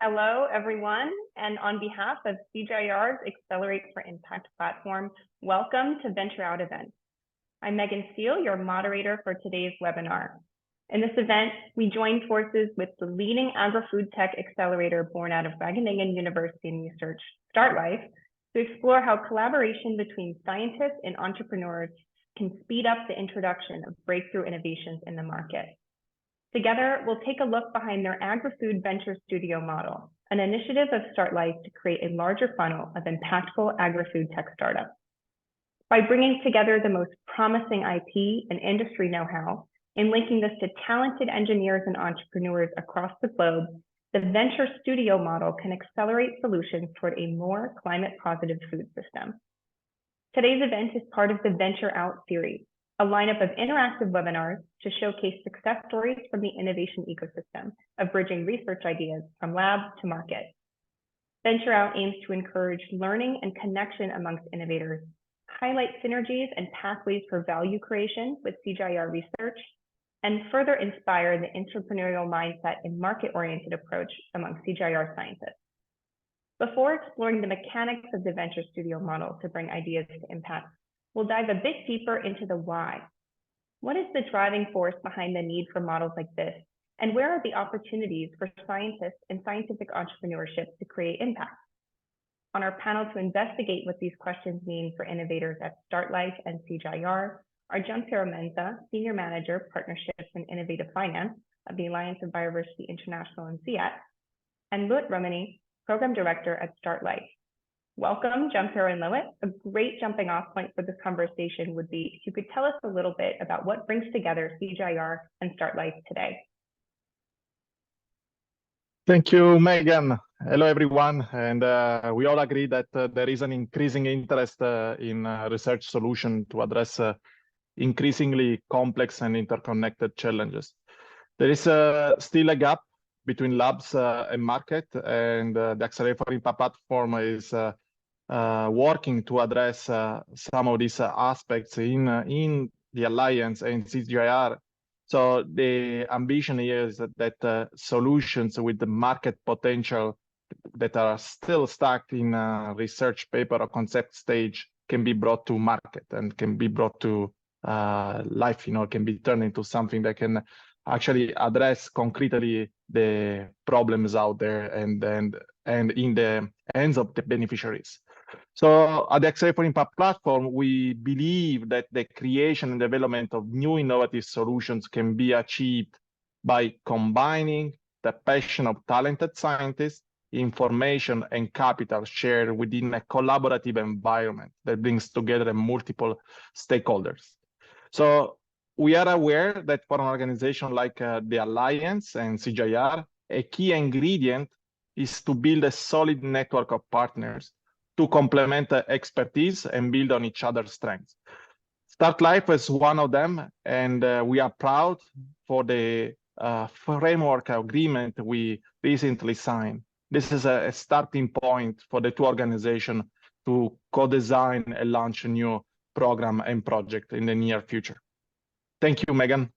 Hello, everyone, and on behalf of CGIAR's Accelerate for Impact platform, welcome to Venture Out event. I'm Megan Steele, your moderator for today's webinar. In this event, we join forces with the leading agri-food tech accelerator born out of Wageningen University and Research, StartLife, to explore how collaboration between scientists and entrepreneurs can speed up the introduction of breakthrough innovations in the market. Together, we'll take a look behind their AgriFood Venture Studio model, an initiative of StartLife to create a larger funnel of impactful agri-food tech startups. By bringing together the most promising IP and industry know-how, and linking this to talented engineers and entrepreneurs across the globe, the Venture Studio model can accelerate solutions toward a more climate-positive food system. Today's event is part of the Venture Out series, a lineup of interactive webinars to showcase success stories from the innovation ecosystem of bridging research ideas from lab to market. Venture Out aims to encourage learning and connection amongst innovators, highlight synergies and pathways for value creation with CGIAR research, and further inspire the entrepreneurial mindset and market-oriented approach among CGIAR scientists. Before exploring the mechanics of the Venture Studio model to bring ideas to impact, we'll dive a bit deeper into the why. What is the driving force behind the need for models like this? And where are the opportunities for scientists and scientific entrepreneurship to create impact? On our panel to investigate what these questions mean for innovators at StartLife and CGIAR are Gianpiero Menza, Senior Manager, Partnerships and Innovative Finance of the Alliance of Biodiversity International and CIAT, and Lut Romani, Program Director at StartLife. Welcome, Gianpiero and Lut. A great jumping off point for this conversation would be if you could tell us a little bit about what brings together CGIAR and StartLife today. Thank you, Megan. Hello, everyone. And we all agree that there is an increasing interest in research solutions to address increasingly complex and interconnected challenges. There is still a gap between labs and market, and the Accelerate for Impact platform is working to address some of these aspects in the Alliance and CGIAR. So the ambition here is that solutions with the market potential that are still stuck in research paper or concept stage can be brought to market and can be brought to life, can be turned into something that can actually address concretely the problems out there and in the hands of the beneficiaries. So at the Accelerate for Impact platform, we believe that the creation and development of new innovative solutions can be achieved by combining the passion of talented scientists, information and capital shared within a collaborative environment that brings together multiple stakeholders. So we are aware that for an organization like the Alliance and CGIAR, a key ingredient is to build a solid network of partners to complement expertise and build on each other's strengths. StartLife is one of them, and we are proud for the framework agreement we recently signed. This is a starting point for the two organizations to co-design and launch a new program and project in the near future. Thank you, Megan.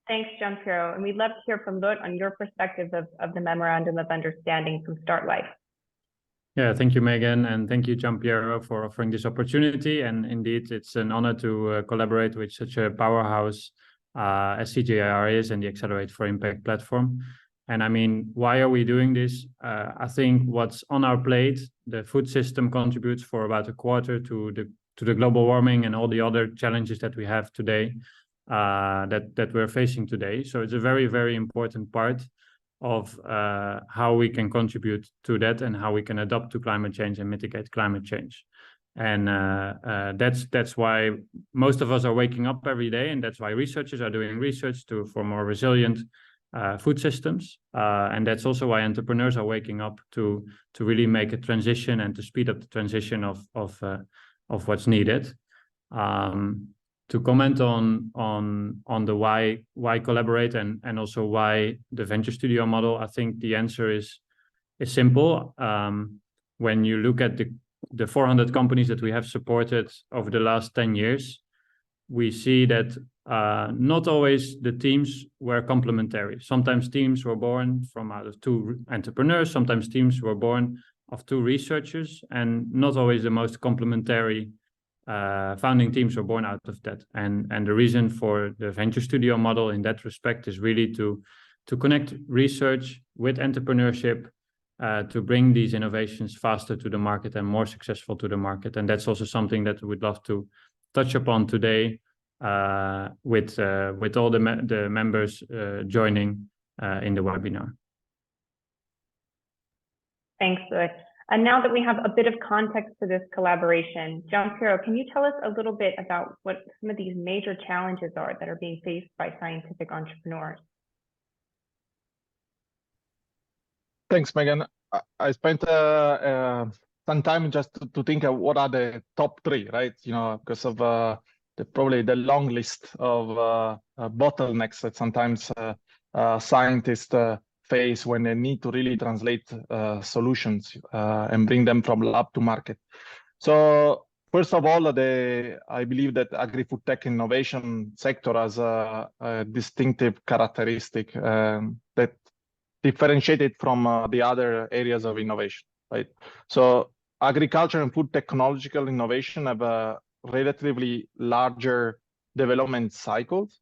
Thanks, Gianpiero. And we'd love to hear from Lut on your perspective of the Memorandum of Understanding from StartLife. Yeah, thank you, Megan, and thank you, Gianpiero, for offering this opportunity. And indeed, it's an honor to collaborate with such a powerhouse as CGIAR is and the Accelerate for Impact platform. And I mean, why are we doing this? I think what's on our plate, the food system contributes for about a quarter to the global warming and all the other challenges that we have today, that we're facing today. So it's a very, very important part of how we can contribute to that and how we can adapt to climate change and mitigate climate change. And that's why most of us are waking up every day, and that's why researchers are doing research for more resilient food systems. And that's also why entrepreneurs are waking up to really make a transition and to speed up the transition of what's needed. To comment on the why collaborate and also why the Venture Studio model, I think the answer is simple. When you look at the 400 companies that we have supported over the last 10 years, we see that not always the teams were complementary. Sometimes teams were born from out of two entrepreneurs, sometimes teams were born of two researchers, and not always the most complementary founding teams were born out of that. And the reason for the venture studio model in that respect is really to connect research with entrepreneurship, to bring these innovations faster to the market and more successful to the market. And that's also something that we'd love to touch upon today with all the members joining in the webinar. Thanks, Louis. And now that we have a bit of context to this collaboration, Gianpiero, can you tell us a little bit about what some of these major challenges are that are being faced by scientific entrepreneurs? Thanks, Megan. I spent some time just to think of what are the top three, right? You know, because of probably the long list of bottlenecks that sometimes scientists face when they need to really translate solutions and bring them from lab to market. So first of all, I believe that agri-food tech innovation sector has a distinctive characteristic that differentiated from the other areas of innovation, right? So agriculture and food technological innovation have a relatively larger development cycles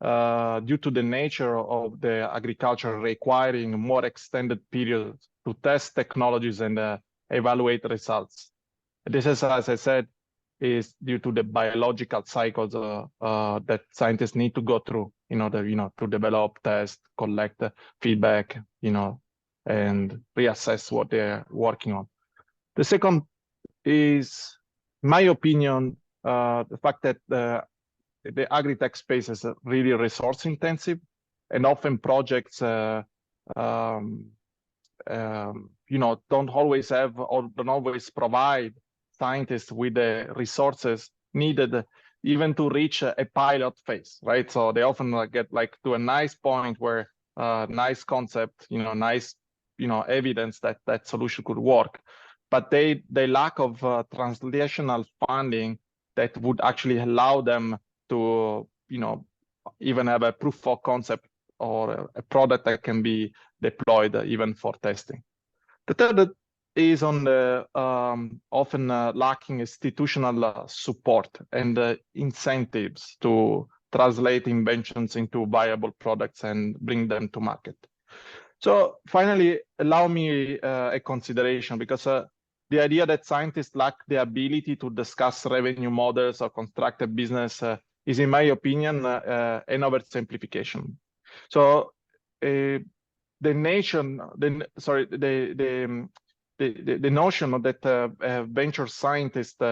due to the nature of the agriculture requiring more extended periods to test technologies and evaluate results. This is, as I said, is due to the biological cycles that scientists need to go through in order, to develop, test, collect feedback, and reassess what they're working on. The second is, in my opinion, the fact that the agri-tech space is really resource intensive, and often projects, don't always have or don't always provide scientists with the resources needed even to reach a pilot phase, right? So they often get to a nice point where nice concept, nice, evidence that solution could work, but they lack of translational funding that would actually allow them to, even have a proof of concept or a product that can be deployed even for testing. The third is on the often lacking institutional support and incentives to translate inventions into viable products and bring them to market. So finally, allow me a consideration, because the idea that scientists lack the ability to discuss revenue models or construct a business is, in my opinion, an oversimplification. So the notion that venture scientists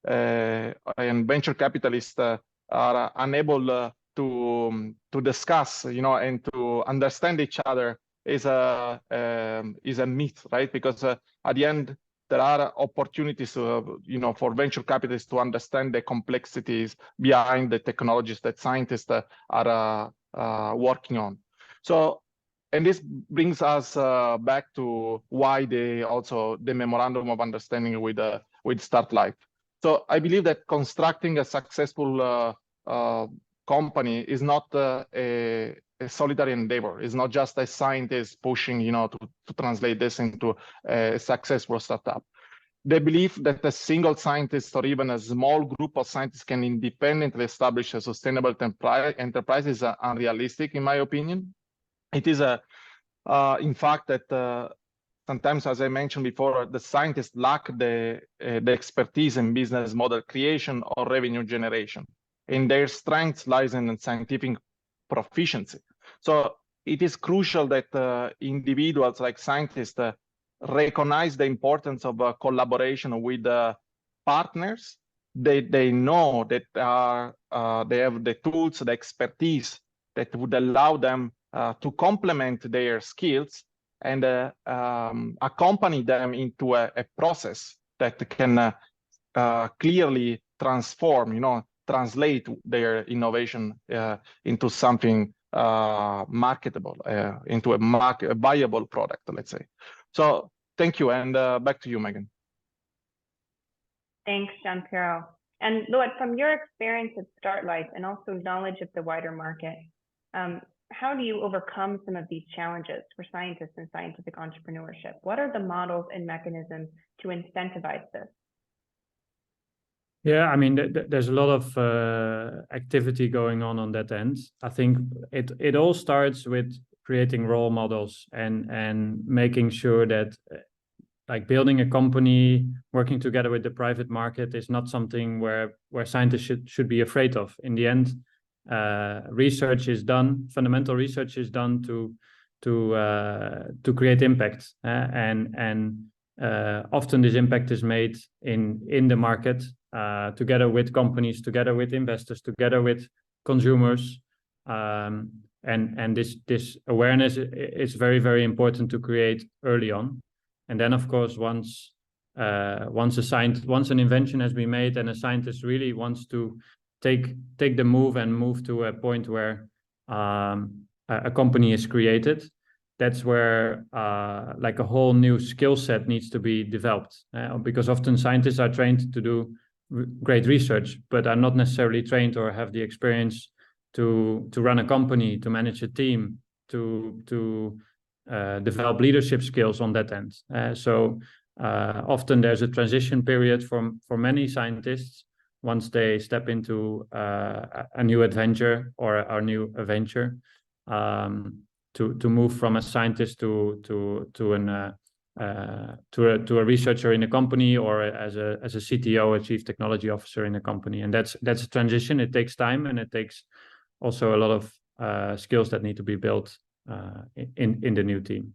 and venture capitalists are unable to discuss, and to understand each other is a myth, right? Because at the end, there are opportunities, for venture capitalists to understand the complexities behind the technologies that scientists are working on. So, and this brings us back to why the memorandum of understanding with StartLife. So I believe that constructing a successful company is not a solitary endeavor. It's not just a scientist pushing, to translate this into a successful startup. The belief that a single scientist or even a small group of scientists can independently establish a sustainable enterprise is unrealistic, in my opinion. It is in fact, that sometimes, as I mentioned before, the scientists lack the expertise in business model creation or revenue generation. And their strength lies in scientific proficiency. So it is crucial that individuals like scientists recognize the importance of collaboration with partners. They know that they have the tools, the expertise that would allow them to complement their skills and accompany them into a process that can clearly transform, translate their innovation into something marketable, into a viable product, let's say. So thank you, and back to you, Megan. Thanks, Gianpiero. And Loet, from your experience at StartLife and also knowledge of the wider market, how do you overcome some of these challenges for scientists and scientific entrepreneurship? What are the models and mechanisms to incentivize this? Yeah, I mean, there's a lot of activity going on that end. I think it all starts with creating role models and making sure that like building a company, working together with the private market is not something where scientists should be afraid of. In the end, research is done, fundamental research is done to create impact, and often this impact is made in the market, together with companies, together with investors, together with consumers, and this awareness is very, very important to create early on. And then, of course, once an invention has been made and a scientist really wants to take the move and move to a point where a company is created, that's where like a whole new skill set needs to be developed, because often scientists are trained to do great research, but are not necessarily trained or have the experience to run a company, to manage a team, to develop leadership skills on that end. So often there's a transition period for many scientists once they step into a new adventure or a new venture, to move from a scientist to a researcher in a company, or as a CTO, a chief technology officer in a company. And that's a transition. It takes time, and it takes also a lot of skills that need to be built in the new team.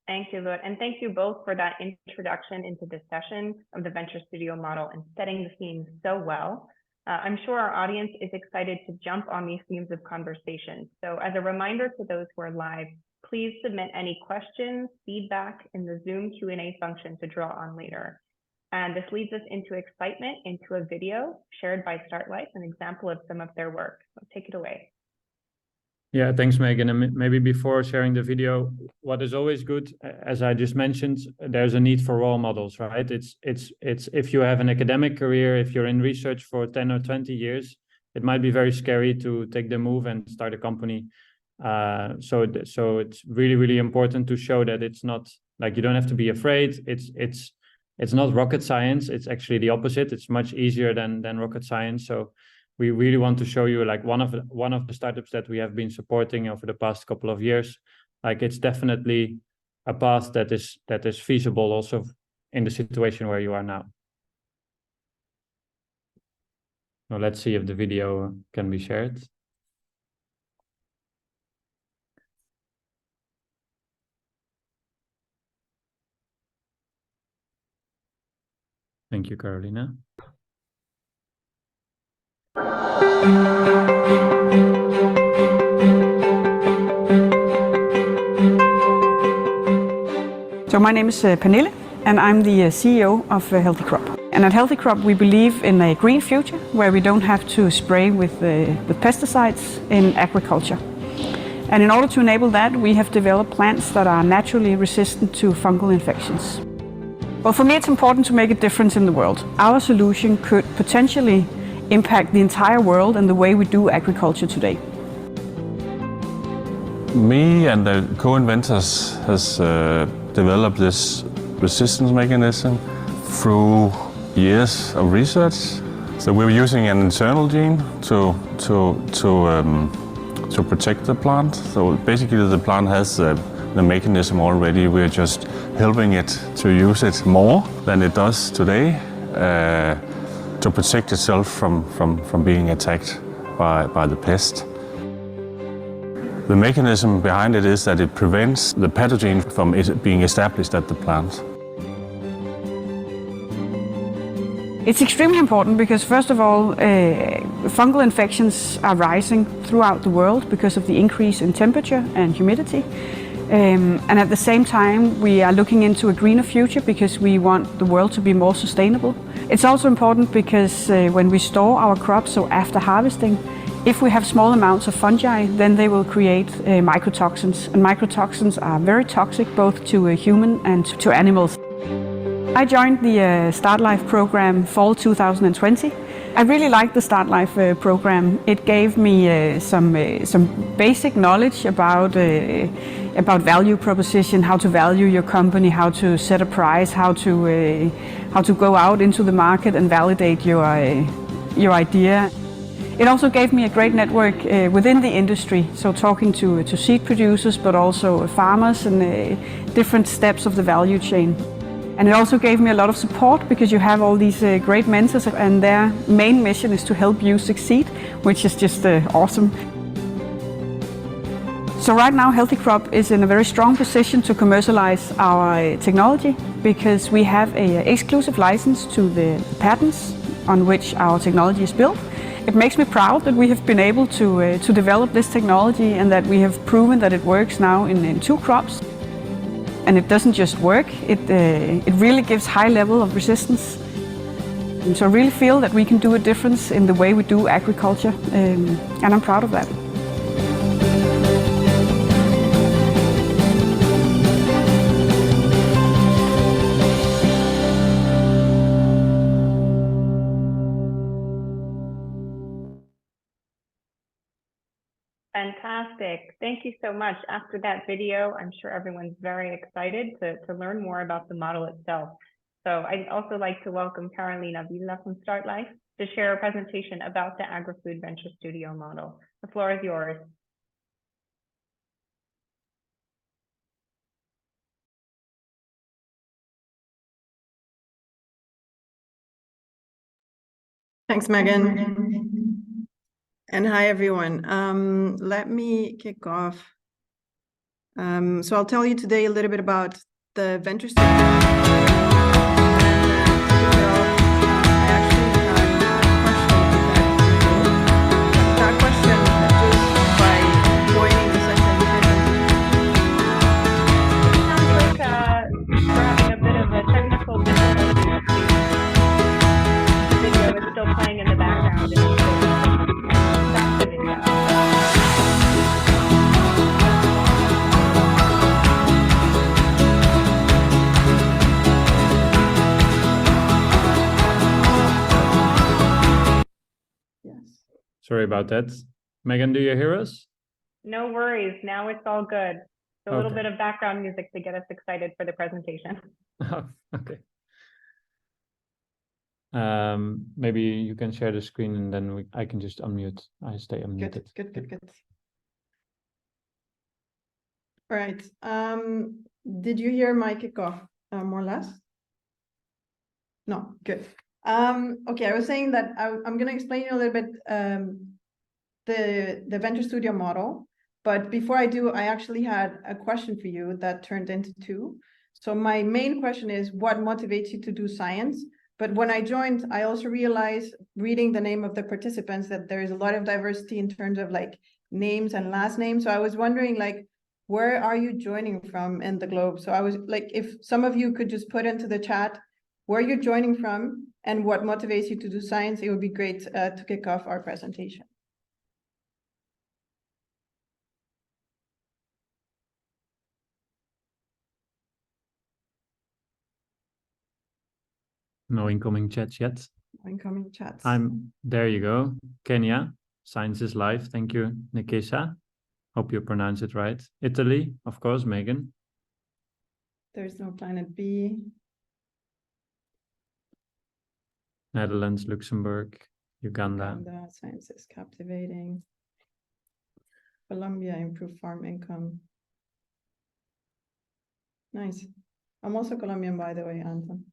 Thank you, Loet, and thank you both for that introduction into this session of the Venture Studio model and setting the themes so well. I'm sure our audience is excited to jump on these themes of conversation. So as a reminder to those who are live, please submit any questions, feedback in the Zoom Q&A function to draw on later. And this leads us into excitement into a video shared by StartLife, an example of some of their work. So take it away. Yeah, thanks, Megan. And maybe before sharing the video, what is always good, as I just mentioned, there's a need for role models, right? It's if you have an academic career, if you're in research for 10 or 20 years, it might be very scary to take the move and start a company. So it's really, really important to show that it's not like you don't have to be afraid. It's not rocket science. It's actually the opposite. It's much easier than rocket science. So we really want to show you like one of the startups that we have been supporting over the past couple of years. Like it's definitely a path that is feasible also in the situation where you are now. Now let's see if the video can be shared. Thank you, Carolina. So my name is Pernille, and I'm the CEO of Healthy Crop. And at Healthy Crop, we believe in a green future where we don't have to spray with pesticides in agriculture. And in order to enable that, we have developed plants that are naturally resistant to fungal infections. Well, for me, it's important to make a difference in the world. Our solution could potentially impact the entire world and the way we do agriculture today. Me and the co-inventors has developed this resistance mechanism through years of research. So we were using an internal gene to protect the plant. So basically the plant has the mechanism already. We're just helping it to use it more than it does today, to protect itself from being attacked by the pest. The mechanism behind it is that it prevents the pathogen from being established at the plant. It's extremely important because, first of all, fungal infections are rising throughout the world because of the increase in temperature and humidity. And at the same time, we are looking into a greener future because we want the world to be more sustainable. It's also important because when we store our crops, so after harvesting, if we have small amounts of fungi, then they will create mycotoxins. And mycotoxins are very toxic both to a human and to animals. I joined the StartLife program fall 2020. I really liked the StartLife program. It gave me some basic knowledge about value proposition, how to value your company, how to set a price, how to go out into the market and validate your idea. It also gave me a great network within the industry, so talking to seed producers, but also farmers and different steps of the value chain. And it also gave me a lot of support because you have all these great mentors and their main mission is to help you succeed, which is just awesome. So right now Healthy Crop is in a very strong position to commercialize our technology because we have an exclusive license to the patents on which our technology is built. It makes me proud that we have been able to develop this technology and that we have proven that it works now in 2 crops. And it doesn't just work, it really gives high level of resistance. And so I really feel that we can do a difference in the way we do agriculture, and I'm proud of that. Fantastic. Thank you so much. After that video, I'm sure everyone's very excited to learn more about the model itself. So I'd also like to welcome Carolina Villa from StartLife to share a presentation about the AgriFood Venture Studio model. The floor is yours. Thanks, Megan. And hi, everyone. Let me kick off. So I'll tell you today a little bit about the Venture Studio. Sorry about that. Megan, do you hear us? No worries. Now it's all good. A little bit of background music to get us excited for the presentation. Okay. Maybe you can share the screen and then I can just unmute. I stay unmuted. Good. All right. Did you hear my kickoff, more or less? No, good. Okay, I was saying that I'm going to explain you a little bit the Venture Studio model. But before I do, I actually had a question for you that turned into 2. So my main question is, what motivates you to do science? But when I joined, I also realized, reading the name of the participants, that there is a lot of diversity in terms of like names and last names. So I was wondering, like, where are you joining from in the globe? So I was like, if some of you could just put into the chat where you're joining from and what motivates you to do science, it would be great to kick off our presentation. No incoming chats yet. Incoming chats. There you go. Kenya, science is life. Thank you, Nikesha. Hope you pronounce it right. Italy, of course, Megan. There's no planet B. Netherlands, Luxembourg, Uganda. Science is captivating. Colombia, improve farm income. Nice. I'm also Colombian, by the way, Anton.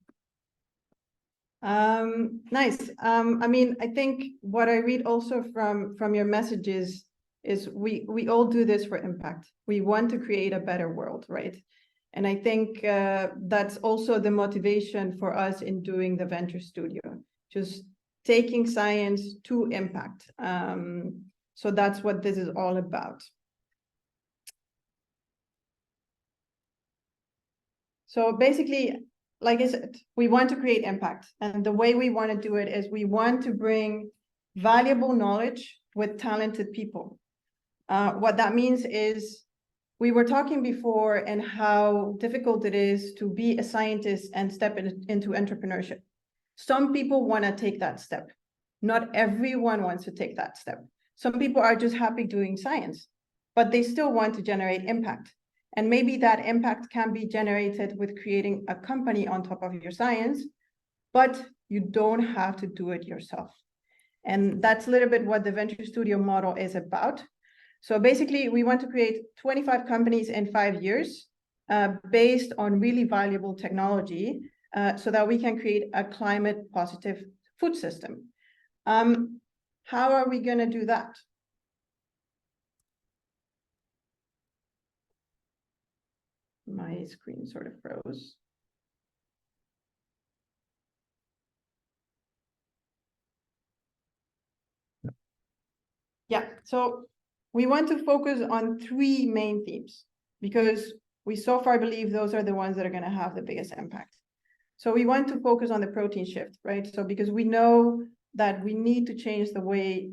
Nice. I mean, I think what I read also from your messages is we all do this for impact. We want to create a better world, right? And I think that's also the motivation for us in doing the Venture Studio, just taking science to impact. So that's what this is all about. So basically, like I said, we want to create impact. And the way we want to do it is we want to bring valuable knowledge with talented people. What that means is we were talking before and how difficult it is to be a scientist and step into entrepreneurship. Some people want to take that step. Not everyone wants to take that step. Some people are just happy doing science, but they still want to generate impact. And maybe that impact can be generated with creating a company on top of your science, but you don't have to do it yourself. And that's a little bit what the Venture Studio model is about. So basically, we want to create 25 companies in 5 years based on really valuable technology so that we can create a climate positive food system. How are we going to do that? My screen sort of froze. Yeah, so we want to focus on 3 main themes because we so far believe those are the ones that are going to have the biggest impact. So we want to focus on the protein shift, right? So because we know that we need to change the way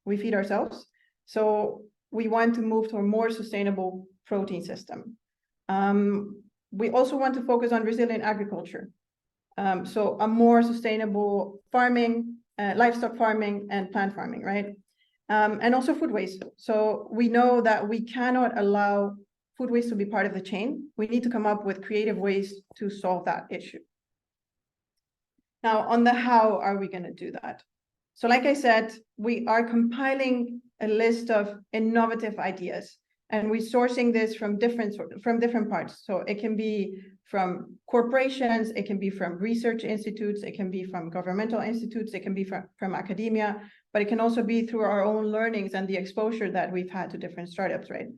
we feed ourselves. So we want to move to a more sustainable protein system. We also want to focus on resilient agriculture. So a more sustainable farming, livestock farming and plant farming, right? And also food waste. So we know that we cannot allow food waste to be part of the chain. We need to come up with creative ways to solve that issue. Now, on the how are we going to do that? So like I said, we are compiling a list of innovative ideas, and we're sourcing this from different parts. So it can be from corporations, it can be from research institutes, it can be from governmental institutes, it can be from academia, but it can also be through our own learnings and the exposure that we've had to different startups, right?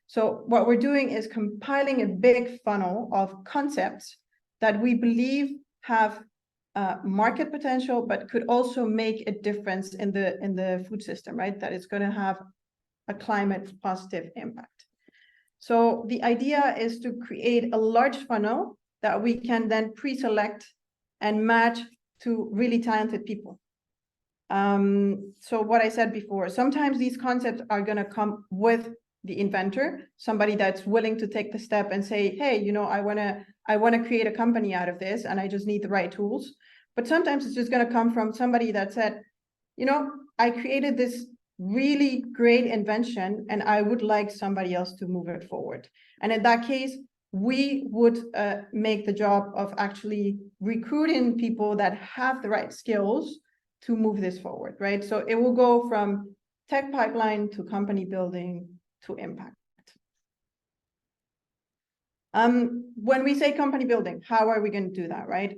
So what we're doing is compiling a big funnel of concepts that we believe have market potential, but could also make a difference in the food system, right? That it's going to have a climate positive impact. So the idea is to create a large funnel that we can then pre-select and match to really talented people. So what I said before, sometimes these concepts are going to come with the inventor, somebody that's willing to take the step and say, hey, you know, I want to create a company out of this and I just need the right tools. But sometimes it's just going to come from somebody that said, you know, I created this really great invention and I would like somebody else to move it forward. And in that case, we would make the job of actually recruiting people that have the right skills to move this forward, right? So it will go from tech pipeline to company building to impact. When we say company building, how are we going to do that, right?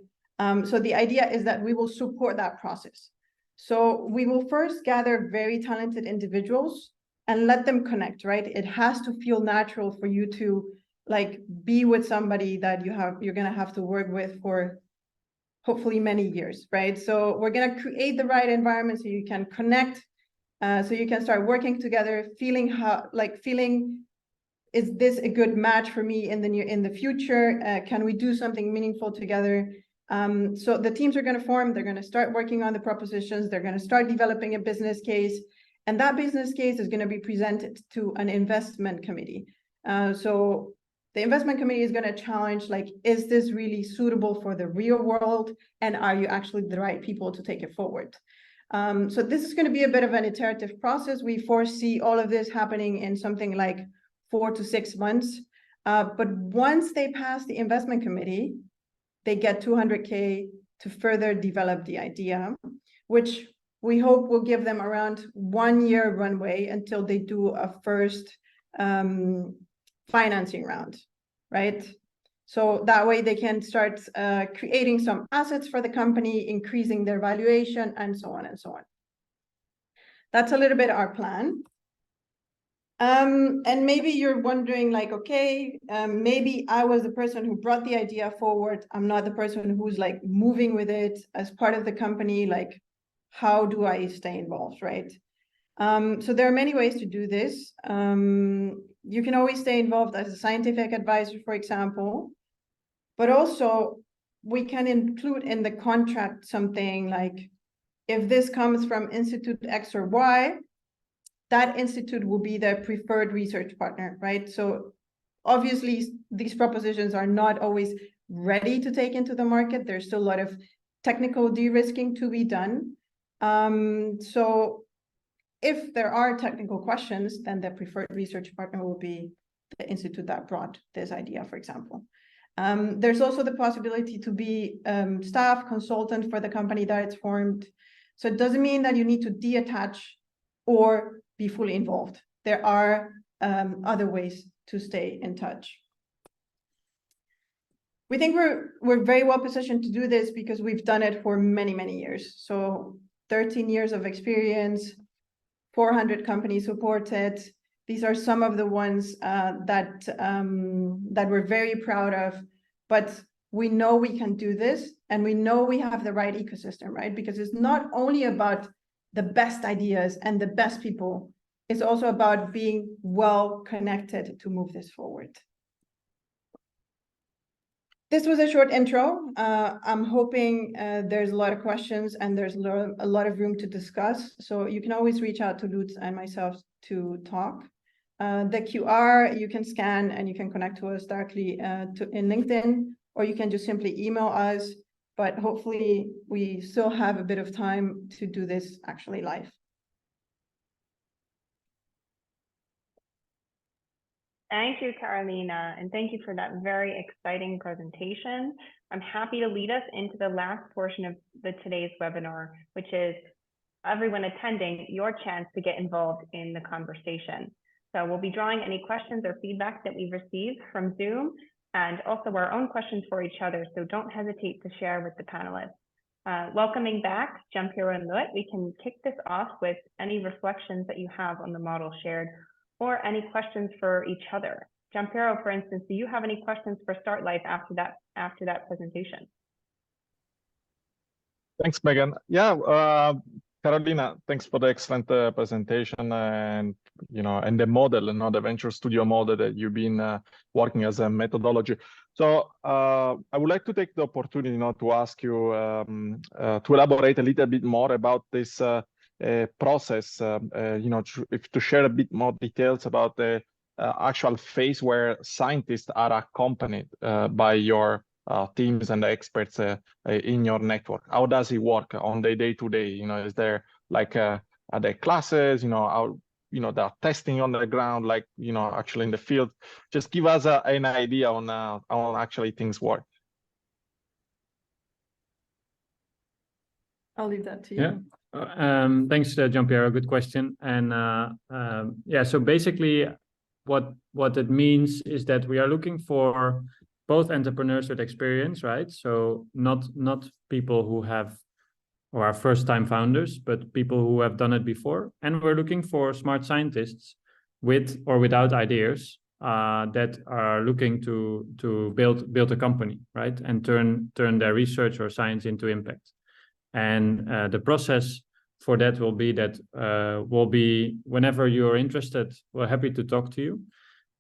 So the idea is that we will support that process. So we will first gather very talented individuals and let them connect, right? It has to feel natural for you to like be with somebody that you're going to have to work with for hopefully many years, right? So we're going to create the right environment so you can connect, so you can start working together, feeling is this a good match for me in the future? Can we do something meaningful together? So the teams are going to form, they're going to start working on the propositions, they're going to start developing a business case, and that business case is going to be presented to an investment committee. So the investment committee is going to challenge, like, is this really suitable for the real world? And are you actually the right people to take it forward? So this is going to be a bit of an iterative process. We foresee all of this happening in something like 4 to 6 months. But once they pass the investment committee, they get 200K to further develop the idea, which we hope will give them around 1 year runway until they do a first financing round, right? So that way they can start creating some assets for the company, increasing their valuation, and so on and so on. That's a little bit our plan. And maybe you're wondering, like, okay, maybe I was the person who brought the idea forward. I'm not the person who's like moving with it as part of the company. Like, how do I stay involved, right? So there are many ways to do this. You can always stay involved as a scientific advisor, for example, but also we can include in the contract something like, if this comes from Institute X or Y, that institute will be their preferred research partner, right? So obviously, these propositions are not always ready to take into the market. There's still a lot of technical de-risking to be done. So if there are technical questions, then the preferred research partner will be the institute that brought this idea, for example. There's also the possibility to be staff consultant for the company that it's formed. So it doesn't mean that you need to detach or be fully involved. There are other ways to stay in touch. We think we're very well positioned to do this because we've done it for many, many years. So 13 years of experience, 400 companies supported. These are some of the ones that we're very proud of, but we know we can do this, and we know we have the right ecosystem, right? Because it's not only about the best ideas and the best people, it's also about being well connected to move this forward. This was a short intro. I'm hoping there's a lot of questions and there's a lot of room to discuss. So you can always reach out to Lutz and myself to talk. The QR you can scan and you can connect to us directly in LinkedIn, or you can just simply email us. But hopefully we still have a bit of time to do this actually live. Thank you, Carolina, and thank you for that very exciting presentation. I'm happy to lead us into the last portion of today's webinar, which is everyone attending, your chance to get involved in the conversation. So we'll be drawing any questions or feedback that we've received from Zoom, and also our own questions for each other, so don't hesitate to share with the panelists. Welcoming back Giampiero and Lut, we can kick this off with any reflections that you have on the model shared, or any questions for each other. Giampiero, for instance, do you have any questions for StartLife after that presentation? Thanks, Megan. Yeah, Carolina, thanks for the excellent presentation, and and the model, and the Venture Studio model that you've been working as a methodology. So I would like to take the opportunity to ask you to elaborate a little bit more about this process, to share a bit more details about the actual phase where scientists are accompanied by your teams and experts in your network. How does it work on the day-to-day? Is there like are there classes? How they're testing on the ground, like actually in the field? Just give us an idea on how actually things work. I'll leave that to you. Yeah. Thanks, Giampiero. Good question. And yeah, so basically what it means is that we are looking for both entrepreneurs with experience, right? So not people who are first-time founders, but people who have done it before. And we're looking for smart scientists with or without ideas that are looking to build a company, right? And turn their research or science into impact. And the process for that will be whenever you're interested, we're happy to talk to you.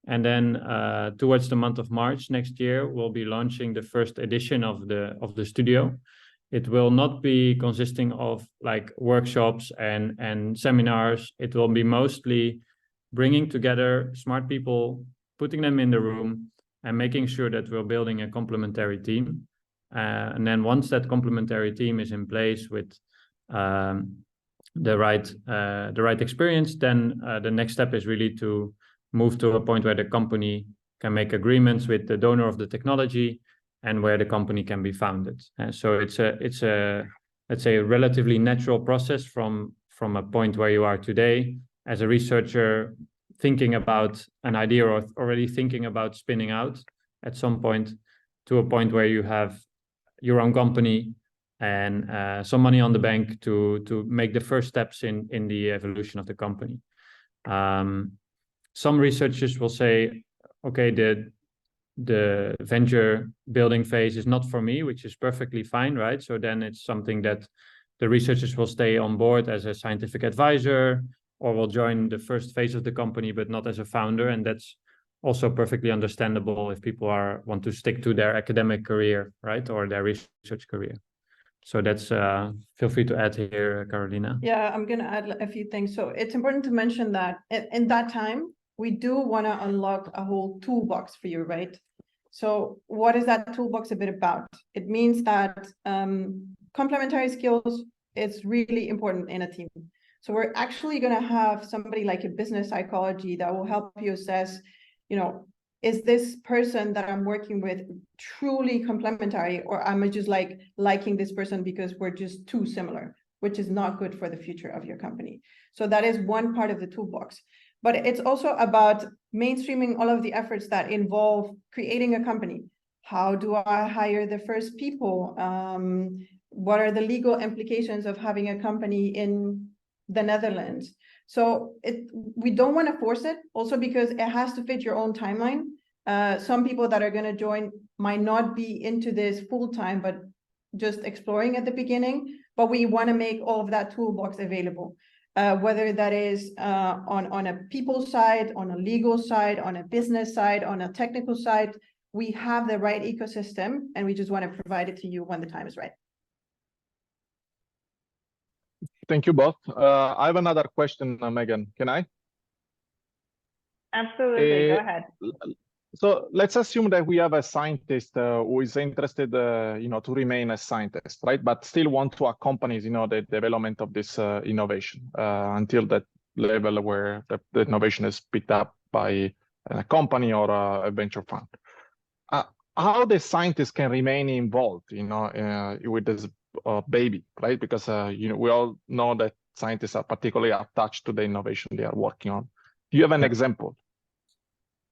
And then towards the month of March next year, we'll be launching the first edition of the studio. It will not be consisting of like workshops and seminars. It will be mostly bringing together smart people, putting them in the room, and making sure that we're building a complementary team. And then once that complementary team is in place with the right experience, then the next step is really to move to a point where the company can make agreements with the donor of the technology and where the company can be founded. And so it's a let's say a relatively natural process from a point where you are today as a researcher thinking about an idea or already thinking about spinning out at some point to a point where you have your own company and some money on the bank to make the first steps in the evolution of the company. Some researchers will say, okay, the venture building phase is not for me, which is perfectly fine, right? So then it's something that the researchers will stay on board as a scientific advisor, or will join the first phase of the company, but not as a founder. And that's also perfectly understandable if people want to stick to their academic career, right? Or their research career. So that's feel free to add here, Carolina. Yeah, I'm going to add a few things. So it's important to mention that in that time, we do want to unlock a whole toolbox for you, right? So what is that toolbox a bit about? It means that complementary skills is really important in a team. So we're actually going to have somebody like a business psychology that will help you assess, is this person that I'm working with truly complementary, or am I just liking this person because we're just too similar, which is not good for the future of your company. So that is one part of the toolbox. But it's also about mainstreaming all of the efforts that involve creating a company. How do I hire the first people? What are the legal implications of having a company in the Netherlands? So we don't want to force it, also because it has to fit your own timeline. Some people that are going to join might not be into this full time, but just exploring at the beginning. But we want to make all of that toolbox available, whether that is on a people side, on a legal side, on a business side, on a technical side. We have the right ecosystem, and we just want to provide it to you when the time is right. Thank you both. I have another question, Megan. Can I? Absolutely. Go ahead. So let's assume that we have a scientist who is interested, to remain a scientist, right? But still want to accompany, the development of this innovation until that level where the innovation is picked up by a company or a venture fund. How the scientist can remain involved, with this baby, right? Because we all know that scientists are particularly attached to the innovation they are working on. Do you have an example?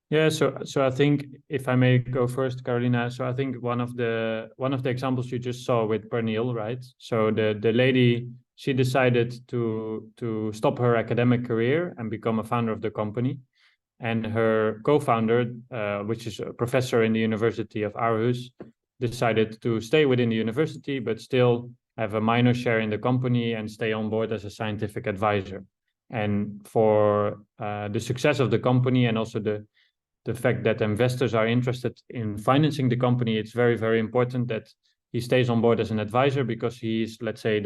Yeah, so I think if I may go first, Carolina. So I think one of the examples you just saw with Pernille, right? So the lady, she decided to stop her academic career and become a founder of the company. And her co-founder, which is a professor in the University of Aarhus, decided to stay within the university, but still have a minor share in the company and stay on board as a scientific advisor. And for the success of the company, and also the fact that investors are interested in financing the company, it's very, very important that he stays on board as an advisor, because he's, let's say,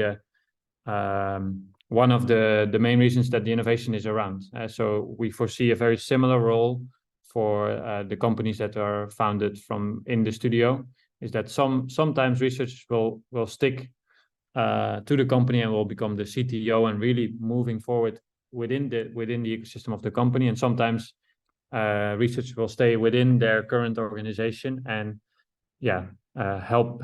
one of the main reasons that the innovation is around. So we foresee a very similar role for the companies that are founded from in the studio, is that sometimes researchers will stick to the company and will become the CTO and really moving forward within the ecosystem of the company. And sometimes research will stay within their current organization and help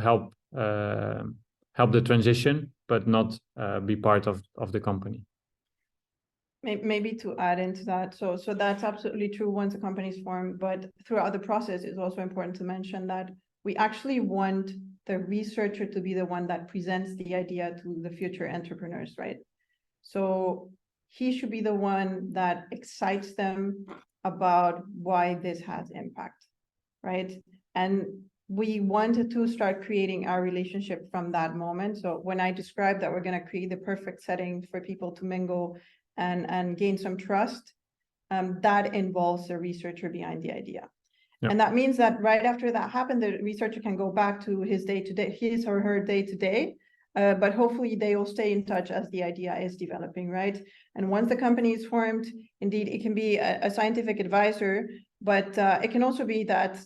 the transition, but not be part of the company. Maybe to add into that, so that's absolutely true once a company is formed, but throughout the process, it's also important to mention that we actually want the researcher to be the one that presents the idea to the future entrepreneurs, right? So he should be the one that excites them about why this has impact, right? And we wanted to start creating our relationship from that moment. So when I described that we're going to create the perfect setting for people to mingle and gain some trust, that involves the researcher behind the idea. Yep. And that means that right after that happened, the researcher can go back to his or her day-to-day, but hopefully they will stay in touch as the idea is developing, right? And once the company is formed, indeed, it can be a scientific advisor, but it can also be that,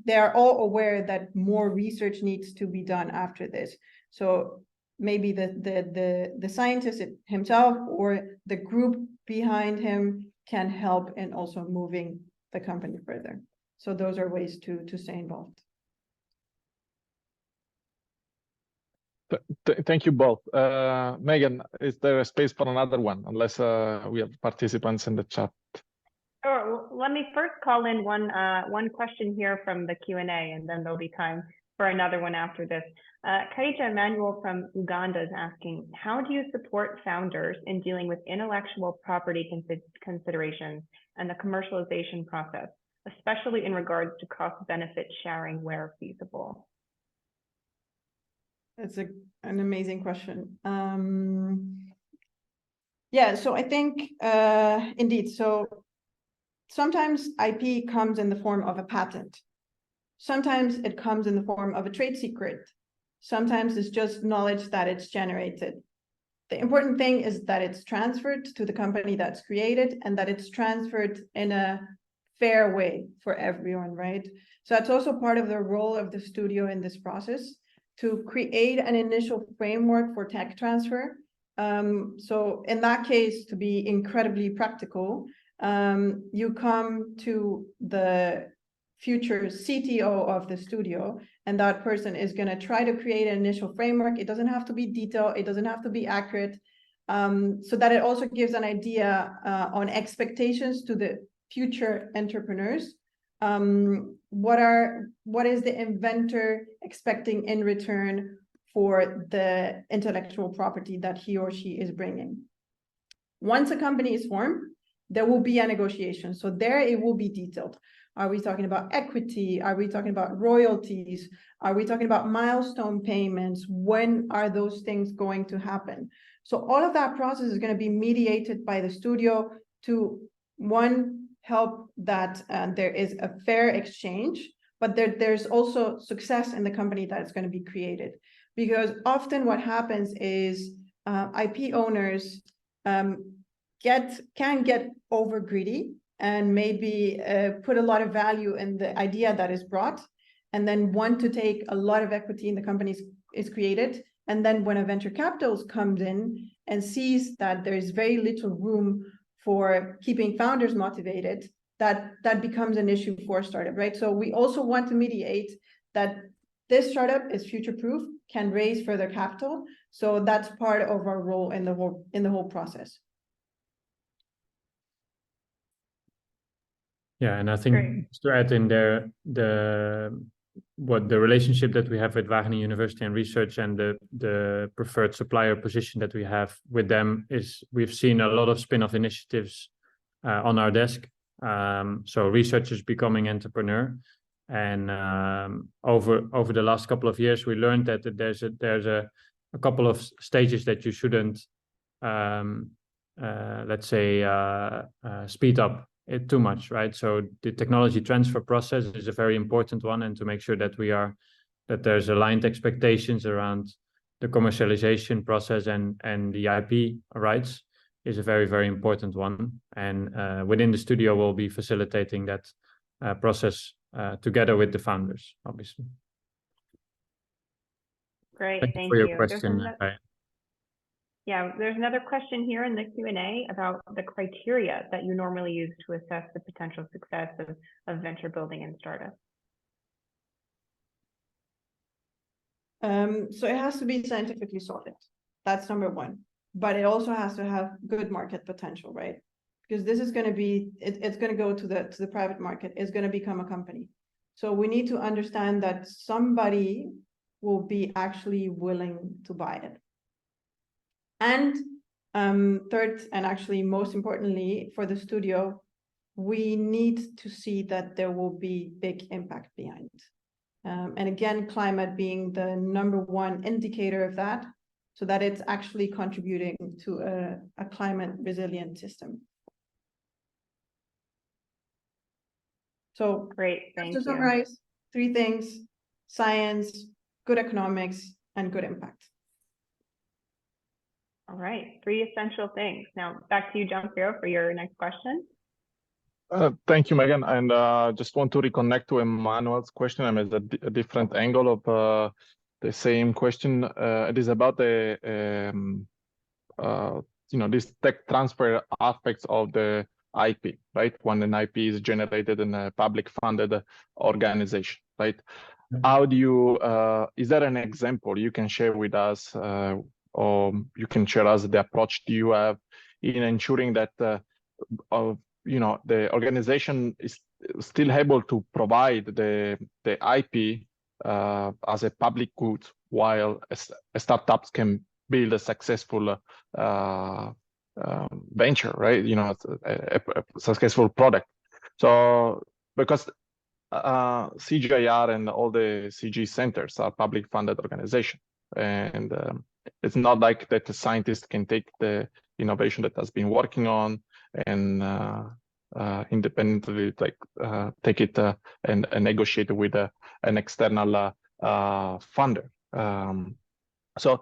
they're all aware that more research needs to be done after this. So maybe the scientist himself or the group behind him can help in also moving the company further. So those are ways to stay involved. Thank you both. Megan, is there a space for another one, unless we have participants in the chat? Sure. Let me first call in one question here from the Q&A, and then there'll be time for another one after this. Kaija Emmanuel from Uganda is asking, how do you support founders in dealing with intellectual property considerations and the commercialization process, especially in regards to cost-benefit sharing where feasible? That's an amazing question. Yeah, so I think indeed, so sometimes IP comes in the form of a patent. Sometimes it comes in the form of a trade secret. Sometimes it's just knowledge that it's generated. The important thing is that it's transferred to the company that's created and that it's transferred in a fair way for everyone, right? So that's also part of the role of the studio in this process, to create an initial framework for tech transfer. So in that case, to be incredibly practical, you come to the future CTO of the studio, and that person is going to try to create an initial framework. It doesn't have to be detailed, it doesn't have to be accurate, so that it also gives an idea on expectations to the future entrepreneurs. What is the inventor expecting in return for the intellectual property that he or she is bringing? Once a company is formed, there will be a negotiation. So there it will be detailed. Are we talking about equity? Are we talking about royalties? Are we talking about milestone payments? When are those things going to happen? So all of that process is going to be mediated by the studio to, one, help that there is a fair exchange, but there's also success in the company that is going to be created. Because often what happens is IP owners can get over greedy and maybe put a lot of value in the idea that is brought, and then want to take a lot of equity in the company is created. And then when a venture capital comes in and sees that there is very little room for keeping founders motivated, that becomes an issue for a startup, right? So we also want to mediate that this startup is future-proof, can raise further capital. So that's part of our role in the whole process. Yeah, and I think to add in there, the relationship that we have with Wageningen University and Research and the preferred supplier position that we have with them is we've seen a lot of spin-off initiatives on our desk. So researchers becoming entrepreneur, and over the last couple of years, we learned that there's a couple of stages that you shouldn't let's say speed up it too much, right? So the technology transfer process is a very important one, and to make sure that there's aligned expectations around the commercialization process and the IP rights is a very, very important one. And within the studio, we'll be facilitating that process together with the founders, obviously. Great, thank you for your question. Yeah, there's another question here in the Q&A about the criteria that you normally use to assess the potential success of venture building and startups. So it has to be scientifically solid. That's number one. But it also has to have good market potential, right? Because this is going to be, it's going to go to the private market. It's going to become a company. So we need to understand that somebody will be actually willing to buy it. And third, and actually most importantly for the studio, we need to see that there will be big impact behind. And again, climate being the #1 indicator of that, so that it's actually contributing to a climate resilient system. So great, thank you. To summarize, 3 things: science, good economics, and good impact. All right, 3 essential things. Now back to you, Jean-Pierre, for your next question. Thank you, Megan. And just want to reconnect to Emmanuel's question. I mean, a different angle of the same question. It is about the this tech transfer aspects of the IP, right? When an IP is generated in a public funded organization, right? How do you, is there an example you can share with us, or you can share us the approach do you have in ensuring that, the organization is still able to provide the IP as a public good, while startups can build a successful venture, right? A successful product. So because CGIAR and all the CG centers are public funded organizations, and it's not like that the scientist can take the innovation that has been working on and independently take it and negotiate with an external funder. So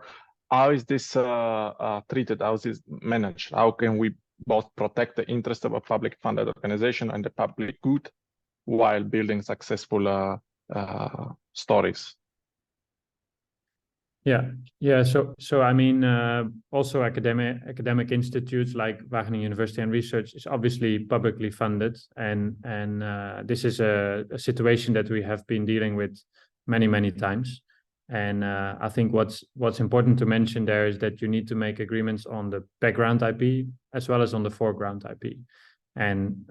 how is this treated? How is this managed? How can we both protect the interest of a public funded organization and the public good while building successful stories? Yeah. So I mean, also academic institutes like Wageningen University and Research is obviously publicly funded, and this is a situation that we have been dealing with many times. And I think what's important to mention there is that you need to make agreements on the background IP as well as on the foreground IP. And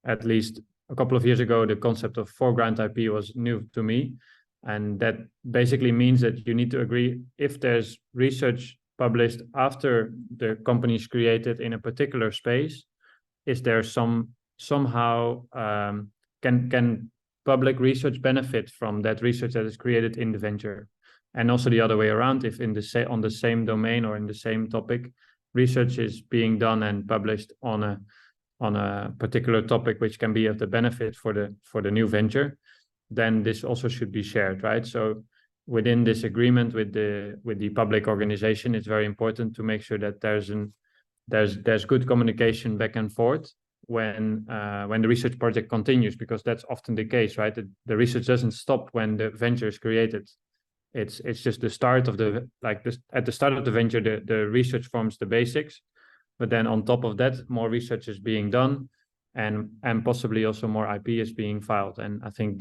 at least a couple of years ago, the concept of foreground IP was new to me. And that basically means that you need to agree if there's research published after the company is created in a particular space, is there somehow can public research benefit from that research that is created in the venture? And also the other way around, if on the same domain or in the same topic, research is being done and published on a particular topic which can be of the benefit for the new venture, then this also should be shared, right? So within this agreement with the public organization, it's very important to make sure that there's good communication back and forth when the research project continues, because that's often the case, right? The research doesn't stop when the venture is created. It's just the start of at the start of the venture, the research forms the basics, but then on top of that, more research is being done, and possibly also more IP is being filed. And I think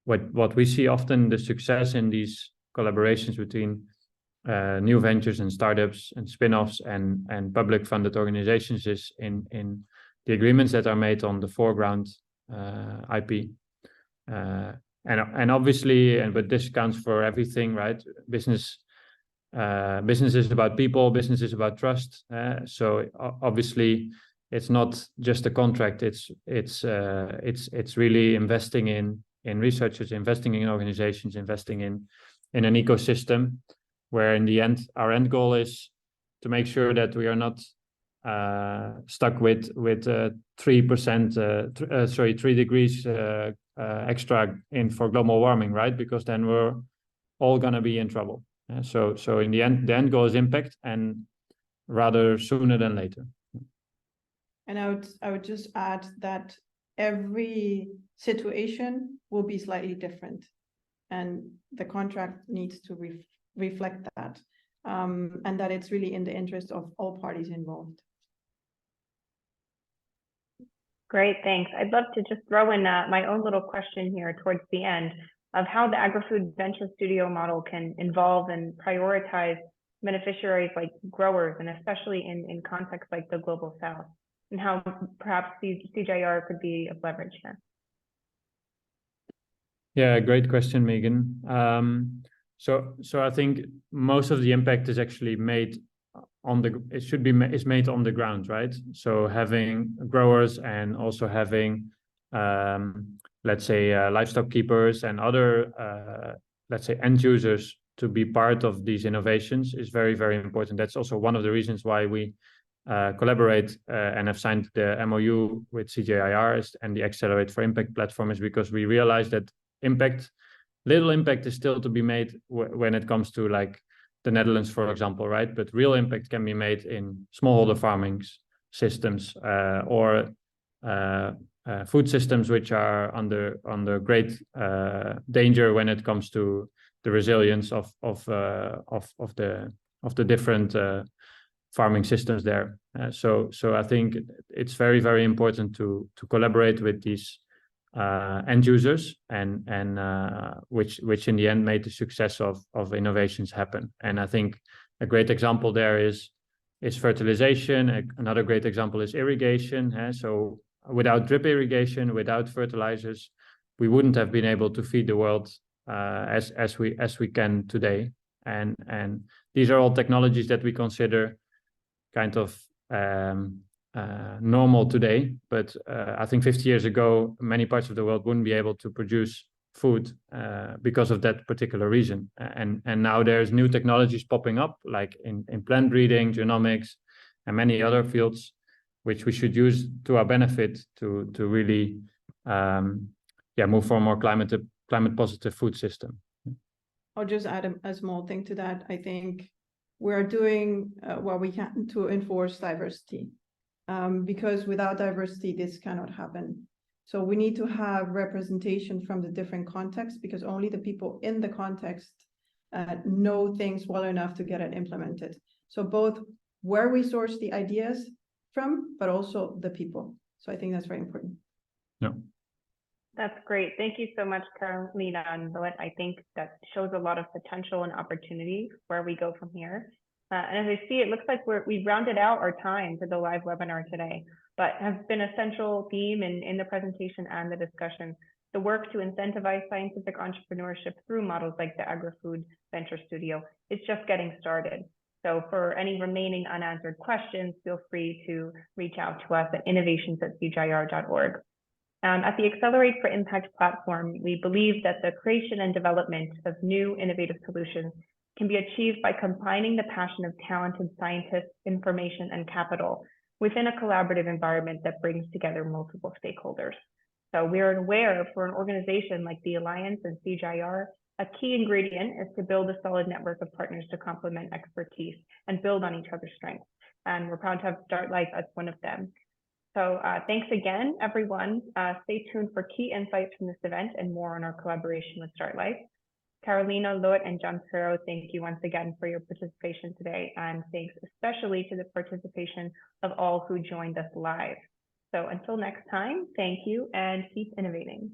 what we see often, the success in these collaborations between new ventures and startups and spin-offs and public funded organizations is in the agreements that are made on the foreground IP. And obviously, but this counts for everything, right? Business is about people, business is about trust. So obviously, it's not just a contract. It's really investing in researchers, investing in organizations, investing in an ecosystem, where in the end, our end goal is to make sure that we are not stuck with 3 degrees extra for global warming, right? Because then we're all gonna be in trouble. So in the end goal is impact, and rather sooner than later. And I would just add that every situation will be slightly different, and the contract needs to reflect that, and that it's really in the interest of all parties involved. Great, thanks. I'd love to just throw in my own little question here towards the end of how the AgriFood Venture Studio model can involve and prioritize beneficiaries like growers, and especially in contexts like the Global South, and how perhaps CGIAR could be of leverage here. Yeah, great question, Megan. So I think most of the impact is actually made is made on the ground, right? So having growers and also having, let's say, livestock keepers and other, let's say, end users to be part of these innovations is very, very important. That's also one of the reasons why we collaborate and have signed the MOU with CGIAR and the Accelerate for Impact platform, is because we realize that little impact is still to be made when it comes to like the Netherlands, for example, right? But real impact can be made in smallholder farming systems or food systems which are under great danger when it comes to the resilience of the different farming systems there. So I think it's very, very important to collaborate with these end users and which in the end made the success of innovations happen. And I think a great example there is fertilization. Another great example is irrigation. So without drip irrigation, without fertilizers, we wouldn't have been able to feed the world as we can today. And these are all technologies that we consider kind of normal today, but I think 50 years ago, many parts of the world wouldn't be able to produce food because of that particular reason. And now there's new technologies popping up, like in plant breeding, genomics, and many other fields, which we should use to our benefit to really move for a more climate positive food system. I'll just add a small thing to that. I think we're doing what we can to enforce diversity, because without diversity, this cannot happen. So we need to have representation from the different contexts, because only the people in the context know things well enough to get it implemented. So both where we source the ideas from, but also the people. So I think that's very important. Yeah. That's great. Thank you so much, Carolina and Loet. I think that shows a lot of potential and opportunity where we go from here. And as I see, it looks like we've rounded out our time for the live webinar today, but has been a central theme in the presentation and the discussion. The work to incentivize scientific entrepreneurship through models like the AgriFood Venture Studio is just getting started. So for any remaining unanswered questions, feel free to reach out to us at innovations@cgiar.org. At the Accelerate for Impact platform, we believe that the creation and development of new innovative solutions can be achieved by combining the passion of talented scientists, information, and capital within a collaborative environment that brings together multiple stakeholders. So we are aware for an organization like the Alliance and CGIAR, a key ingredient is to build a solid network of partners to complement expertise and build on each other's strengths. And we're proud to have StartLife as one of them. So thanks again, everyone. Stay tuned for key insights from this event and more on our collaboration with StartLife. Carolina, Loet, and Gianpiero, thank you once again for your participation today. And thanks especially to the participation of all who joined us live. So until next time, thank you and keep innovating.